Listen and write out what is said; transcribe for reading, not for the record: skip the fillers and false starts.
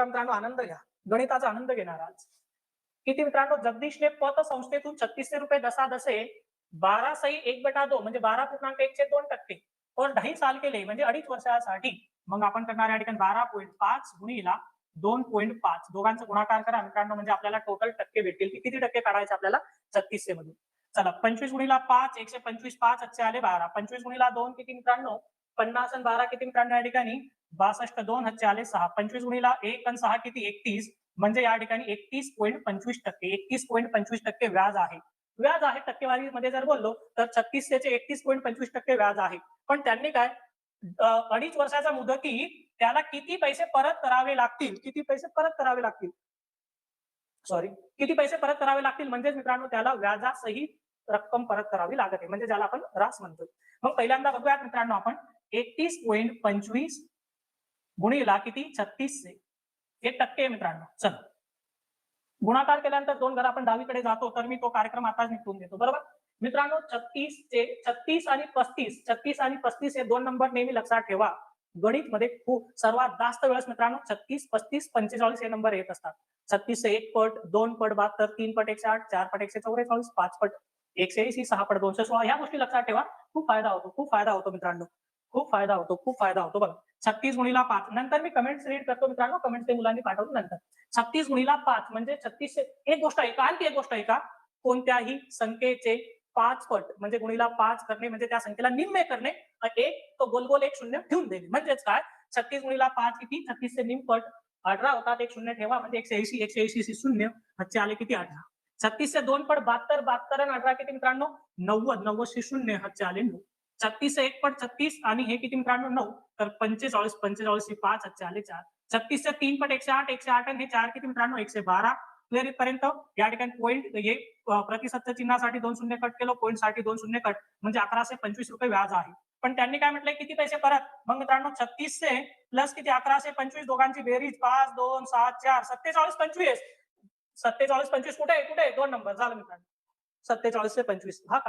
बघा मित्रांनो, आनंद घ्या, गणिताचा आनंद घेणार आज. किती मित्रांनो, जगदीशने पतसंस्थेतून 3600 रुपये दसादसे 12/1/2 म्हणजे 12.1/2% और 2.5 साल केले म्हणजे 2.5 वर्षासाठी. मग आपण करणार या ठिकाणी 12.5 गुणिला 2.5 दोघांचा गुणाकार करा मित्रांनो, म्हणजे आपल्याला टोटल टक्के भेटतील की किती टक्के काढायचे आपल्याला 3600 मधून. चला 25 गुणिला 5 125 5 अच्छे आले 12. 25 गुणिला 2 किती मित्रांनो 50 आणि 12 किती मित्रांनो या ठिकाणी 62 2 अच्छे आले 6. 25 गुणिला 1 आणि 6 किती 31 म्हणजे या ठिकाणी 31.25% 31.25% व्याज आहे. व्याज आहे टक्केवारीमध्ये जर बोललो तर 3600 चे 31.25% व्याज आहे. पण त्यांनी काय 2.5 वर्षाचा मुदतीत त्याला किती पैसे परत करावे लागतील, किती पैसे परत करावे लागतील, सॉरी किती पैसे परत करावे लागतील म्हणजेच मित्रांनो त्याला व्याजासहित रक्कम परत करावी लागत आहे, म्हणजे ज्याला आपण रास म्हणतो. मग पहिल्यांदा बघूयात मित्रांनो आपण 31.25 गुणिला किती 3600 हे टक्के मित्रांनो. चला गुणाकार केल्यानंतर दोन घर आपण डावीकडे जातो, तर मी तो कार्यक्रम आताच निघून देतो. बरोबर मित्रांनो, 36 आणि 35 हे दोन नंबर नेहमी लक्षात ठेवा. गणित मध्ये खूप सर्वात जास्त वेळेस मित्रांनो 36 35 45 हे नंबर येत असतात. 36 से 1 पट 2 पट 72 3 पट 108 4 पट 144 5 पट 180 6 पट 216 ह्या गोष्टी लक्षात ठेवा. खूप फायदा होतो, खूप फायदा होतो मित्रांनो, खूप फायदा होतो, खूप फायदा होतो. बघा 36 गुणिला 5 नंतर मी कमेंट्स रीड करतो मित्रांनो, कमेंट्स ते मुलांनी पाठवून नंतर 36 गुणिला 5 म्हणजे 3600. एक गोष्ट ऐका, आणखी एक गोष्ट ऐका, कोणत्याही संख्येचे 5 पट म्हणजे गुणिला 5 करणे म्हणजे त्या संख्येला निम्मे करणे. एक तो गोल गोल एक शून्य ठेवून देणे म्हणजेच काय 36 गुणिला 5 किती 36 चे निमपट 18 होतात, एक शून्य ठेवा म्हणजे 180 180 शून्य हच्चे आले किती 18. 36 से 2 पट 72 72 आणि 18 किती मित्रांनो 90 90 शून्य हच्चे आले 9. 36 से 1 पट 36 आणि हे किती मित्रांनो 9 तर 45 45 5 हच्चे आले 4. 36 से 3 पट 108 108 आणि हे 4 किती मित्रांनो 112. क्लिअर इथपर्यंत. या ठिकाणी पॉईंट हे प्रतिशतच्या चिन्हासाठी 2 शून्य कट केलं, पॉईंट साठी 2 शून्य कट म्हणजे 1125 रुपये व्याज आहे. पण त्यांनी काय म्हटलंय किती पैसे परत. मग मित्रांनो 36 से प्लस किती 1125 दोघांची बेरीज 5 2 7 4 47 25 47 25 कुठे कुठे 2 नंबर झालं मित्रांनो 47 से 25 हा